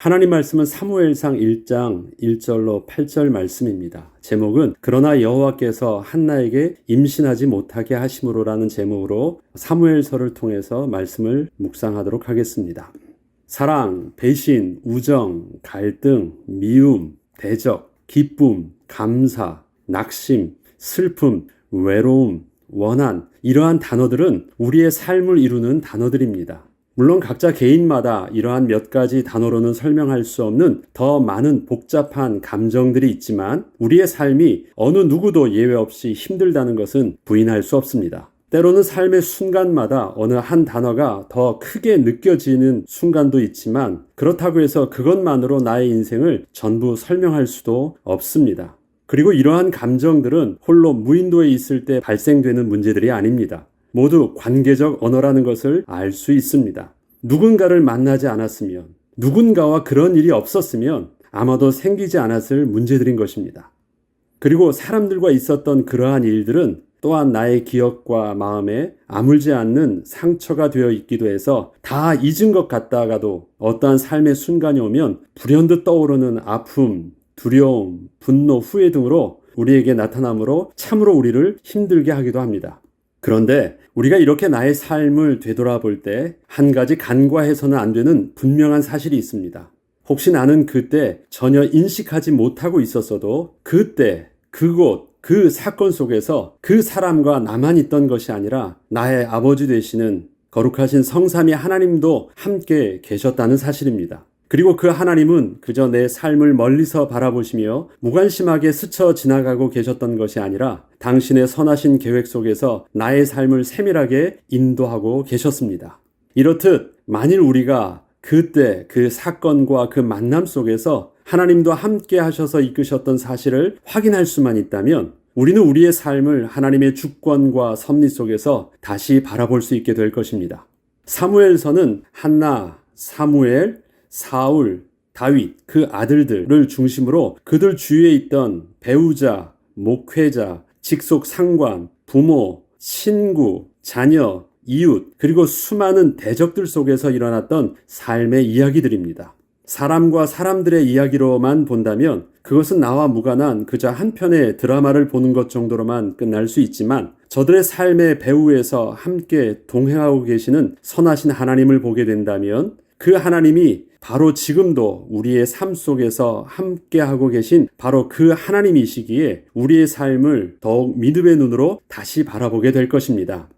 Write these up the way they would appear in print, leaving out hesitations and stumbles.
하나님 말씀은 사무엘상 1장 1절로 8절 말씀입니다. 제목은 그러나 여호와께서 한나에게 임신하지 못하게 하심으로라는 제목으로 사무엘서를 통해서 말씀을 묵상하도록 하겠습니다. 사랑, 배신, 우정, 갈등, 미움, 대적, 기쁨, 감사, 낙심, 슬픔, 외로움, 원한, 이러한 단어들은 우리의 삶을 이루는 단어들입니다. 물론 각자 개인마다 이러한 몇 가지 단어로는 설명할 수 없는 더 많은 복잡한 감정들이 있지만 우리의 삶이 어느 누구도 예외 없이 힘들다는 것은 부인할 수 없습니다. 때로는 삶의 순간마다 어느 한 단어가 더 크게 느껴지는 순간도 있지만 그렇다고 해서 그것만으로 나의 인생을 전부 설명할 수도 없습니다. 그리고 이러한 감정들은 홀로 무인도에 있을 때 발생되는 문제들이 아닙니다. 모두 관계적 언어라는 것을 알 수 있습니다. 누군가를 만나지 않았으면, 누군가와 그런 일이 없었으면 아마도 생기지 않았을 문제들인 것입니다. 그리고 사람들과 있었던 그러한 일들은 또한 나의 기억과 마음에 아물지 않는 상처가 되어 있기도 해서 다 잊은 것 같다가도 어떠한 삶의 순간이 오면 불현듯 떠오르는 아픔, 두려움, 분노, 후회 등으로 우리에게 나타나므로 참으로 우리를 힘들게 하기도 합니다. 그런데 우리가 이렇게 나의 삶을 되돌아볼 때 한 가지 간과해서는 안 되는 분명한 사실이 있습니다. 혹시 나는 그때 전혀 인식하지 못하고 있었어도 그때, 그곳, 그 사건 속에서 그 사람과 나만 있던 것이 아니라 나의 아버지 되시는 거룩하신 성삼위 하나님도 함께 계셨다는 사실입니다. 그리고 그 하나님은 그저 내 삶을 멀리서 바라보시며 무관심하게 스쳐 지나가고 계셨던 것이 아니라 당신의 선하신 계획 속에서 나의 삶을 세밀하게 인도하고 계셨습니다. 이렇듯 만일 우리가 그때 그 사건과 그 만남 속에서 하나님도 함께 하셔서 이끄셨던 사실을 확인할 수만 있다면 우리는 우리의 삶을 하나님의 주권과 섭리 속에서 다시 바라볼 수 있게 될 것입니다. 사무엘서는 한나, 사무엘, 사울, 다윗, 그 아들들을 중심으로 그들 주위에 있던 배우자, 목회자, 직속 상관, 부모, 친구, 자녀, 이웃, 그리고 수많은 대적들 속에서 일어났던 삶의 이야기들입니다. 사람과 사람들의 이야기로만 본다면 그것은 나와 무관한 그저 한 편의 드라마를 보는 것 정도로만 끝날 수 있지만 저들의 삶의 배후에서 함께 동행하고 계시는 선하신 하나님을 보게 된다면 그 하나님이 바로 지금도 우리의 삶 속에서 함께하고 계신 바로 그 하나님이시기에 우리의 삶을 더욱 믿음의 눈으로 다시 바라보게 될 것입니다.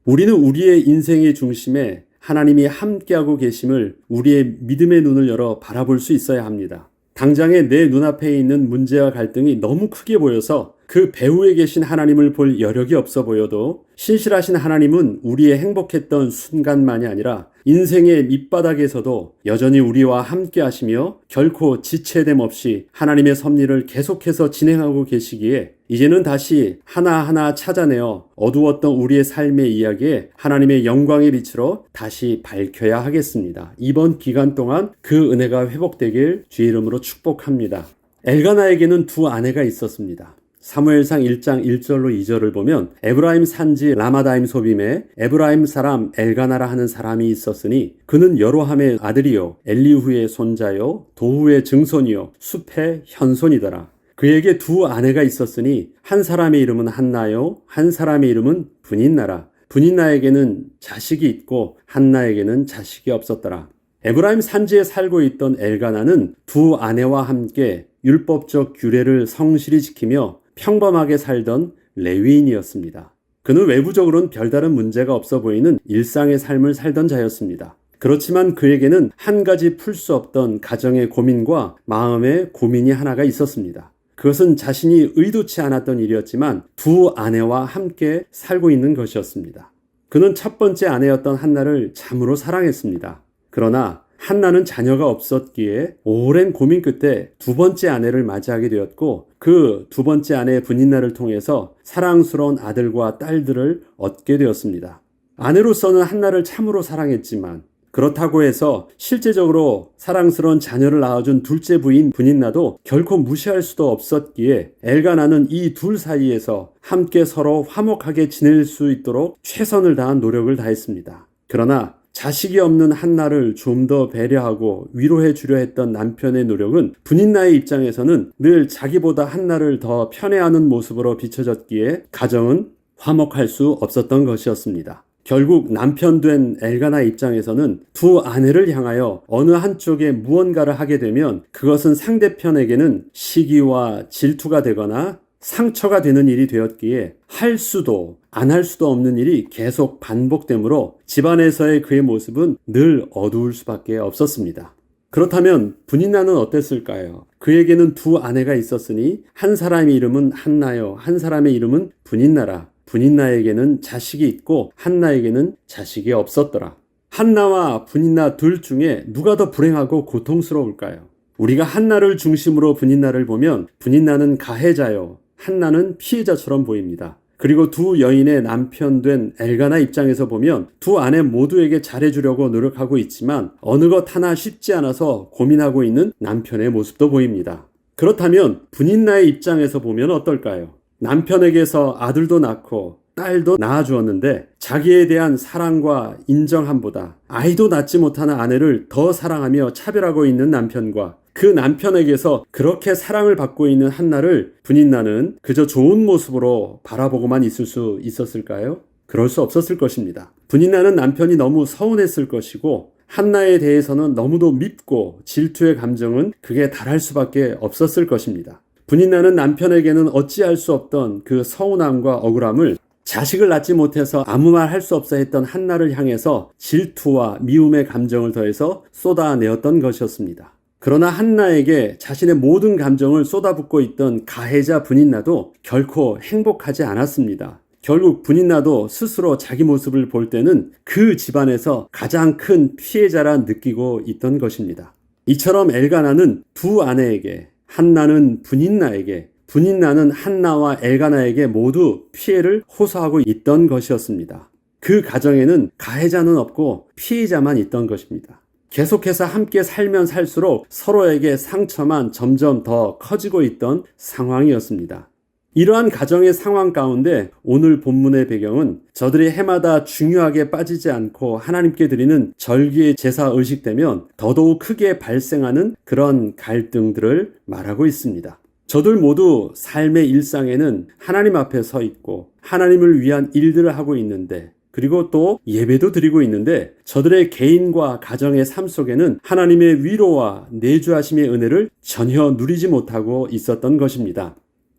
우리는 우리의 인생의 중심에 하나님이 함께하고 계심을 우리의 믿음의 눈을 열어 바라볼 수 있어야 합니다. 당장에 내 눈앞에 있는 문제와 갈등이 너무 크게 보여서 그 배후에 계신 하나님을 볼 여력이 없어 보여도 신실하신 하나님은 우리의 행복했던 순간만이 아니라 인생의 밑바닥에서도 여전히 우리와 함께 하시며 결코 지체됨 없이 하나님의 섭리를 계속해서 진행하고 계시기에 이제는 다시 하나하나 찾아내어 어두웠던 우리의 삶의 이야기에 하나님의 영광의 빛으로 다시 밝혀야 하겠습니다. 이번 기간 동안 그 은혜가 회복되길 주의 이름으로 축복합니다. 엘가나에게는 두 아내가 있었습니다. 사무엘상 1장 1절로 2절을 보면 에브라임 산지 라마다임 소빔에 에브라임 사람 엘가나라 하는 사람이 있었으니 그는 여로함의 아들이요 엘리후의 손자요 도후의 증손이요 숲의 현손이더라. 그에게 두 아내가 있었으니 한 사람의 이름은 한나요 한 사람의 이름은 브닌나라. 브닌나에게는 자식이 있고 한나에게는 자식이 없었더라. 에브라임 산지에 살고 있던 엘가나는 두 아내와 함께 율법적 규례를 성실히 지키며 평범하게 살던 레위인이었습니다. 그는 외부적으로는 별다른 문제가 없어 보이는 일상의 삶을 살던 자였습니다. 그렇지만 그에게는 한 가지 풀 수 없던 가정의 고민과 마음의 고민이 하나가 있었습니다. 그것은 자신이 의도치 않았던 일이었지만 두 아내와 함께 살고 있는 것이었습니다. 그는 첫 번째 아내였던 한나를 참으로 사랑했습니다. 그러나 한나는 자녀가 없었기에 오랜 고민 끝에 두 번째 아내를 맞이하게 되었고 그 두 번째 아내 브닌나를 통해서 사랑스러운 아들과 딸들을 얻게 되었습니다. 아내로서는 한나를 참으로 사랑했지만 그렇다고 해서 실제적으로 사랑스러운 자녀를 낳아준 둘째 부인 브닌나도 결코 무시할 수도 없었기에 엘가나는 이 둘 사이에서 함께 서로 화목하게 지낼 수 있도록 최선을 다한 노력을 다했습니다. 그러나 자식이 없는 한나를 좀 더 배려하고 위로해 주려 했던 남편의 노력은 분인나의 입장에서는 늘 자기보다 한나를 더 편애하는 모습으로 비춰졌기에 가정은 화목할 수 없었던 것이었습니다. 결국 남편 된 엘가나 입장에서는 두 아내를 향하여 어느 한쪽에 무언가를 하게 되면 그것은 상대편에게는 시기와 질투가 되거나 상처가 되는 일이 되었기에 할 수도 안 할 수도 없는 일이 계속 반복되므로 집안에서의 그의 모습은 늘 어두울 수밖에 없었습니다. 그렇다면 분인나는 어땠을까요? 그에게는 두 아내가 있었으니 한 사람의 이름은 한나요, 한 사람의 이름은 분인나라. 분인나에게는 자식이 있고 한나에게는 자식이 없었더라. 한나와 분인나 둘 중에 누가 더 불행하고 고통스러울까요? 우리가 한나를 중심으로 분인나를 보면 분인나는 가해자요, 한나는 피해자처럼 보입니다. 그리고 두 여인의 남편 된 엘가나 입장에서 보면 두 아내 모두에게 잘해주려고 노력하고 있지만 어느 것 하나 쉽지 않아서 고민하고 있는 남편의 모습도 보입니다. 그렇다면 분인나의 입장에서 보면 어떨까요? 남편에게서 아들도 낳고 딸도 낳아주었는데 자기에 대한 사랑과 인정함보다 아이도 낳지 못하는 아내를 더 사랑하며 차별하고 있는 남편과 그 남편에게서 그렇게 사랑을 받고 있는 한나를 분인나는 그저 좋은 모습으로 바라보고만 있을 수 있었을까요? 그럴 수 없었을 것입니다. 분인나는 남편이 너무 서운했을 것이고 한나에 대해서는 너무도 밉고 질투의 감정은 극에 달할 수밖에 없었을 것입니다. 분인나는 남편에게는 어찌할 수 없던 그 서운함과 억울함을 자식을 낳지 못해서 아무 말 할 수 없어 했던 한나를 향해서 질투와 미움의 감정을 더해서 쏟아내었던 것이었습니다. 그러나 한나에게 자신의 모든 감정을 쏟아붓고 있던 가해자 분인나도 결코 행복하지 않았습니다. 결국 분인나도 스스로 자기 모습을 볼 때는 그 집안에서 가장 큰 피해자라 느끼고 있던 것입니다. 이처럼 엘가나는 두 아내에게, 한나는 분인나에게, 분인나는 한나와 엘가나에게 모두 피해를 호소하고 있던 것이었습니다. 그 가정에는 가해자는 없고 피해자만 있던 것입니다. 계속해서 함께 살면 살수록 서로에게 상처만 점점 더 커지고 있던 상황이었습니다. 이러한 가정의 상황 가운데 오늘 본문의 배경은 저들이 해마다 중요하게 빠지지 않고 하나님께 드리는 절기의 제사 의식되면 더더욱 크게 발생하는 그런 갈등들을 말하고 있습니다. 저들 모두 삶의 일상에는 하나님 앞에 서 있고 하나님을 위한 일들을 하고 있는데 그리고 또 예배도 드리고 있는데 저들의 개인과 가정의 삶 속에는 하나님의 위로와 내주하심의 은혜를 전혀 누리지 못하고 있었던 것입니다.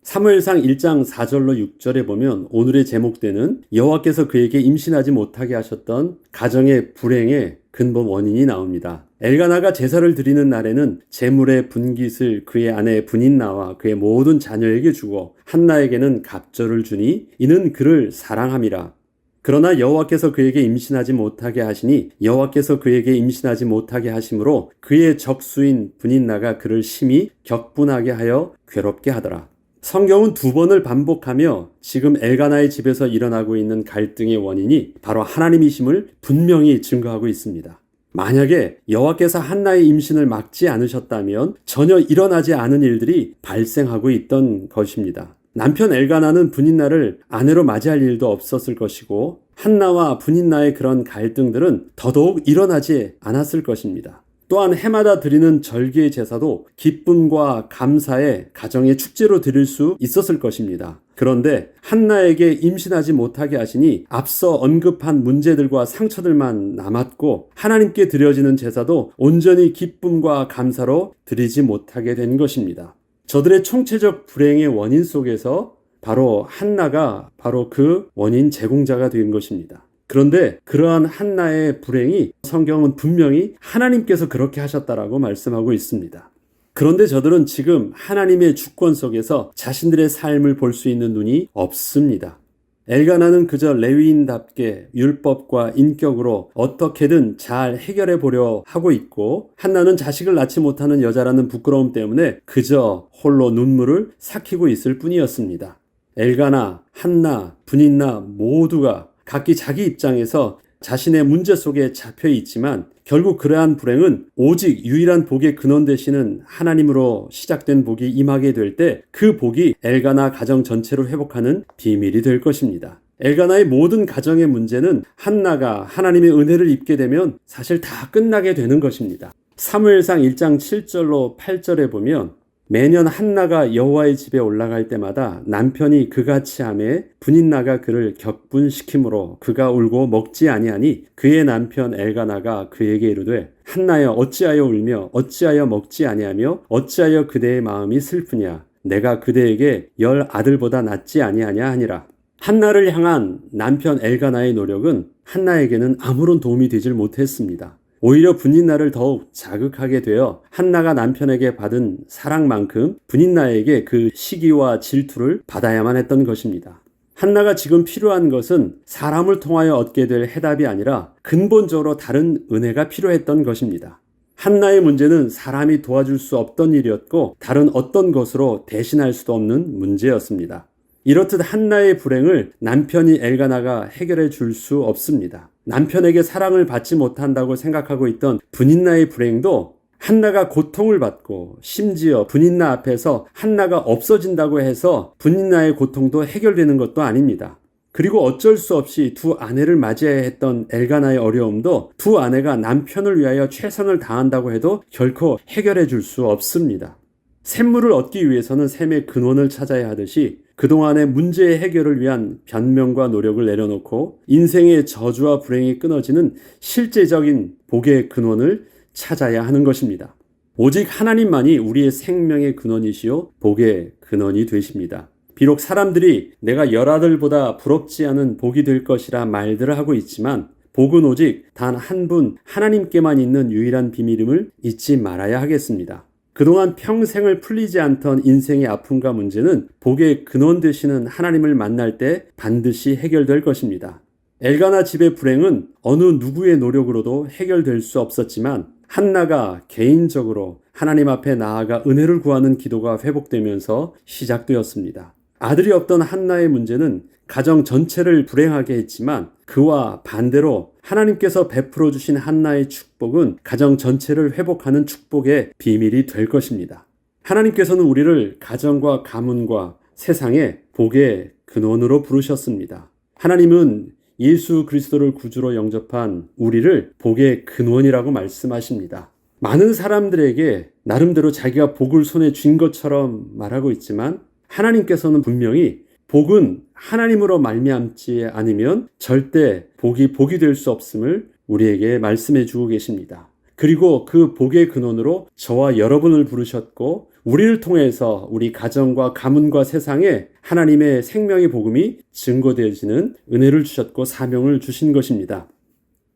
사무엘상 1장 4절로 6절에 보면 오늘의 제목되는 여호와께서 그에게 임신하지 못하게 하셨던 가정의 불행의 근본 원인이 나옵니다. 엘가나가 제사를 드리는 날에는 제물의 분깃을 그의 아내 분인나와 그의 모든 자녀에게 주고 한나에게는 갑절을 주니 이는 그를 사랑함이라. 그러나 여호와께서 그에게 임신하지 못하게 하시니 여호와께서 그에게 임신하지 못하게 하심으로 그의 적수인 분인나가 그를 심히 격분하게 하여 괴롭게 하더라. 성경은 두 번을 반복하며 지금 엘가나의 집에서 일어나고 있는 갈등의 원인이 바로 하나님이심을 분명히 증거하고 있습니다. 만약에 여호와께서 한나의 임신을 막지 않으셨다면 전혀 일어나지 않은 일들이 발생하고 있던 것입니다. 남편 엘가나는 분인나를 아내로 맞이할 일도 없었을 것이고 한나와 분인나의 그런 갈등들은 더더욱 일어나지 않았을 것입니다. 또한 해마다 드리는 절기의 제사도 기쁨과 감사의 가정의 축제로 드릴 수 있었을 것입니다. 그런데 한나에게 임신하지 못하게 하시니 앞서 언급한 문제들과 상처들만 남았고 하나님께 드려지는 제사도 온전히 기쁨과 감사로 드리지 못하게 된 것입니다. 저들의 총체적 불행의 원인 속에서 바로 한나가 바로 그 원인 제공자가 된 것입니다. 그런데 그러한 한나의 불행이 성경은 분명히 하나님께서 그렇게 하셨다라고 말씀하고 있습니다. 그런데 저들은 지금 하나님의 주권 속에서 자신들의 삶을 볼 수 있는 눈이 없습니다. 엘가나는 그저 레위인답게 율법과 인격으로 어떻게든 잘 해결해 보려 하고 있고 한나는 자식을 낳지 못하는 여자라는 부끄러움 때문에 그저 홀로 눈물을 삭히고 있을 뿐이었습니다. 엘가나, 한나, 분인나 모두가 각기 자기 입장에서 자신의 문제 속에 잡혀 있지만 결국 그러한 불행은 오직 유일한 복의 근원 되시는 하나님으로 시작된 복이 임하게 될 때 그 복이 엘가나 가정 전체를 회복하는 비밀이 될 것입니다. 엘가나의 모든 가정의 문제는 한나가 하나님의 은혜를 입게 되면 사실 다 끝나게 되는 것입니다. 사무엘상 1장 7절로 8절에 보면 매년 한나가 여호와의 집에 올라갈 때마다 남편이 그같이 하매 분인나가 그를 격분시키므로 그가 울고 먹지 아니하니 그의 남편 엘가나가 그에게 이르되 한나여 어찌하여 울며 어찌하여 먹지 아니하며 어찌하여 그대의 마음이 슬프냐 내가 그대에게 10 아들보다 낫지 아니하냐 하니라. 한나를 향한 남편 엘가나의 노력은 한나에게는 아무런 도움이 되질 못했습니다. 오히려 분인나를 더욱 자극하게 되어 한나가 남편에게 받은 사랑만큼 분인나에게 그 시기와 질투를 받아야만 했던 것입니다. 한나가 지금 필요한 것은 사람을 통하여 얻게 될 해답이 아니라 근본적으로 다른 은혜가 필요했던 것입니다. 한나의 문제는 사람이 도와줄 수 없던 일이었고 다른 어떤 것으로 대신할 수도 없는 문제였습니다. 이렇듯 한나의 불행을 남편이 엘가나가 해결해 줄 수 없습니다. 남편에게 사랑을 받지 못한다고 생각하고 있던 분인나의 불행도 한나가 고통을 받고 심지어 분인나 앞에서 한나가 없어진다고 해서 분인나의 고통도 해결되는 것도 아닙니다. 그리고 어쩔 수 없이 두 아내를 맞이해야 했던 엘가나의 어려움도 두 아내가 남편을 위하여 최선을 다한다고 해도 결코 해결해 줄 수 없습니다. 샘물을 얻기 위해서는 샘의 근원을 찾아야 하듯이 그동안의 문제의 해결을 위한 변명과 노력을 내려놓고 인생의 저주와 불행이 끊어지는 실제적인 복의 근원을 찾아야 하는 것입니다. 오직 하나님만이 우리의 생명의 근원이시요 복의 근원이 되십니다. 비록 사람들이 내가 10아들보다 부럽지 않은 복이 될 것이라 말들을 하고 있지만 복은 오직 단 한 분 하나님께만 있는 유일한 비밀임을 잊지 말아야 하겠습니다. 그동안 평생을 풀리지 않던 인생의 아픔과 문제는 복의 근원 되시는 하나님을 만날 때 반드시 해결될 것입니다. 엘가나 집의 불행은 어느 누구의 노력으로도 해결될 수 없었지만 한나가 개인적으로 하나님 앞에 나아가 은혜를 구하는 기도가 회복되면서 시작되었습니다. 아들이 없던 한나의 문제는 가정 전체를 불행하게 했지만 그와 반대로 하나님께서 베풀어 주신 한나의 축복은 가정 전체를 회복하는 축복의 비밀이 될 것입니다. 하나님께서는 우리를 가정과 가문과 세상의 복의 근원으로 부르셨습니다. 하나님은 예수 그리스도를 구주로 영접한 우리를 복의 근원이라고 말씀하십니다. 많은 사람들에게 나름대로 자기가 복을 손에 쥔 것처럼 말하고 있지만 하나님께서는 분명히 복은 하나님으로 말미암지 않으면 절대 복이 될 수 없음을 우리에게 말씀해 주고 계십니다. 그리고 그 복의 근원으로 저와 여러분을 부르셨고 우리를 통해서 우리 가정과 가문과 세상에 하나님의 생명의 복음이 증거되어지는 은혜를 주셨고 사명을 주신 것입니다.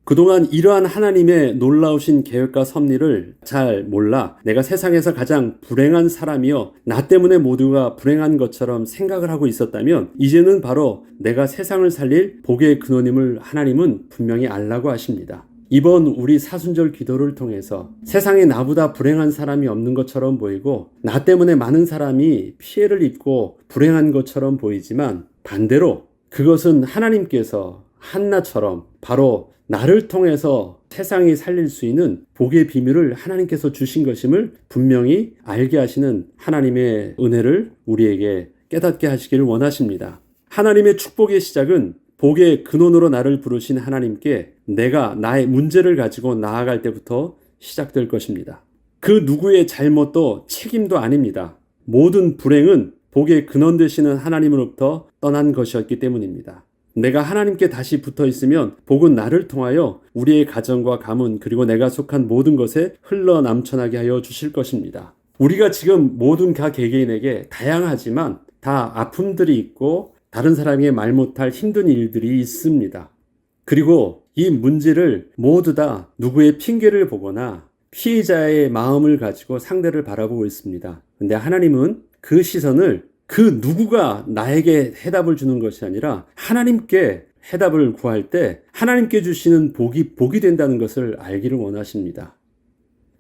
그동안 이러한 하나님의 놀라우신 계획과 섭리를 잘 몰라 내가 세상에서 가장 불행한 사람이요 나 때문에 모두가 불행한 것처럼 생각을 하고 있었다면 이제는 바로 내가 세상을 살릴 복의 근원임을 하나님은 분명히 알라고 하십니다. 이번 우리 사순절 기도를 통해서 세상에 나보다 불행한 사람이 없는 것처럼 보이고 나 때문에 많은 사람이 피해를 입고 불행한 것처럼 보이지만 반대로 그것은 하나님께서 한나처럼 바로 나를 통해서 세상이 살릴 수 있는 복의 비밀을 하나님께서 주신 것임을 분명히 알게 하시는 하나님의 은혜를 우리에게 깨닫게 하시기를 원하십니다. 하나님의 축복의 시작은 복의 근원으로 나를 부르신 하나님께 내가 나의 문제를 가지고 나아갈 때부터 시작될 것입니다. 그 누구의 잘못도 책임도 아닙니다. 모든 불행은 복의 근원 되시는 하나님으로부터 떠난 것이었기 때문입니다. 내가 하나님께 다시 붙어 있으면 복은 나를 통하여 우리의 가정과 가문 그리고 내가 속한 모든 것에 흘러 넘쳐나게 하여 주실 것입니다. 우리가 지금 모든 각 개개인에게 다양하지만 다 아픔들이 있고 다른 사람에게 말 못할 힘든 일들이 있습니다. 그리고 이 문제를 모두 다 누구의 핑계를 보거나 피해자의 마음을 가지고 상대를 바라보고 있습니다. 근데 하나님은 그 시선을 그 누구가 나에게 해답을 주는 것이 아니라 하나님께 해답을 구할 때 하나님께 주시는 복이 된다는 것을 알기를 원하십니다.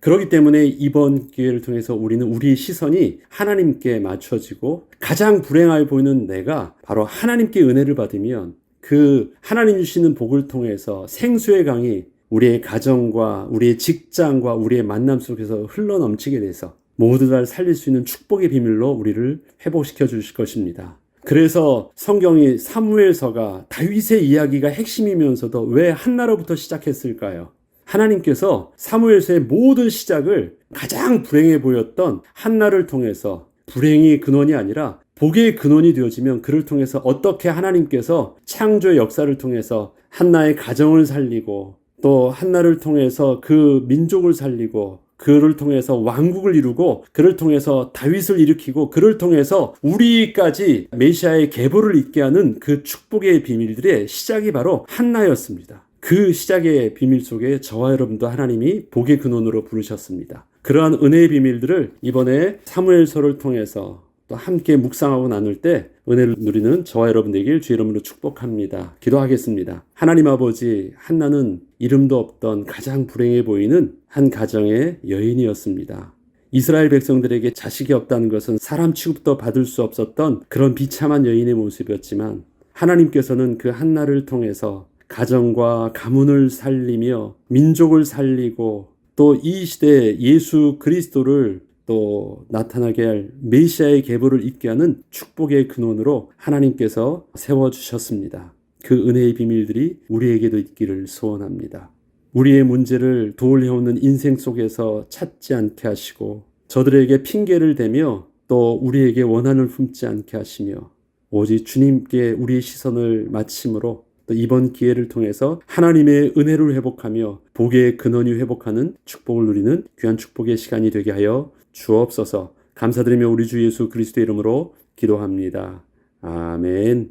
그렇기 때문에 이번 기회를 통해서 우리는 우리의 시선이 하나님께 맞춰지고 가장 불행하게 보이는 내가 바로 하나님께 은혜를 받으면 그 하나님 주시는 복을 통해서 생수의 강이 우리의 가정과 우리의 직장과 우리의 만남 속에서 흘러넘치게 돼서 모두 다 살릴 수 있는 축복의 비밀로 우리를 회복시켜 주실 것입니다. 그래서 성경이 사무엘서가 다윗의 이야기가 핵심이면서도 왜 한나로부터 시작했을까요? 하나님께서 사무엘서의 모든 시작을 가장 불행해 보였던 한나를 통해서, 불행이 근원이 아니라 복의 근원이 되어지면 그를 통해서 어떻게 하나님께서 창조의 역사를 통해서 한나의 가정을 살리고, 또 한나를 통해서 그 민족을 살리고, 그를 통해서 왕국을 이루고, 그를 통해서 다윗을 일으키고, 그를 통해서 우리까지 메시아의 계보를 잇게 하는 그 축복의 비밀들의 시작이 바로 한나였습니다. 그 시작의 비밀 속에 저와 여러분도 하나님이 복의 근원으로 부르셨습니다. 그러한 은혜의 비밀들을 이번에 사무엘서를 통해서 또 함께 묵상하고 나눌 때 은혜를 누리는 저와 여러분 되길 주의 이름으로 축복합니다. 기도하겠습니다. 하나님 아버지, 한나는 이름도 없던 가장 불행해 보이는 한 가정의 여인이었습니다. 이스라엘 백성들에게 자식이 없다는 것은 사람 취급도 받을 수 없었던 그런 비참한 여인의 모습이었지만, 하나님께서는 그 한나를 통해서 가정과 가문을 살리며 민족을 살리고, 또 이 시대에 예수 그리스도를 또 나타나게 할 메시아의 계보를 잇게 하는 축복의 근원으로 하나님께서 세워주셨습니다. 그 은혜의 비밀들이 우리에게도 있기를 소원합니다. 우리의 문제를 도울해오는 인생 속에서 찾지 않게 하시고, 저들에게 핑계를 대며 또 우리에게 원한을 품지 않게 하시며, 오직 주님께 우리의 시선을 맞춤으로 또 이번 기회를 통해서 하나님의 은혜를 회복하며 복의 근원이 회복하는 축복을 누리는 귀한 축복의 시간이 되게 하여 주옵소서. 감사드리며 우리 주 예수 그리스도의 이름으로 기도합니다. 아멘.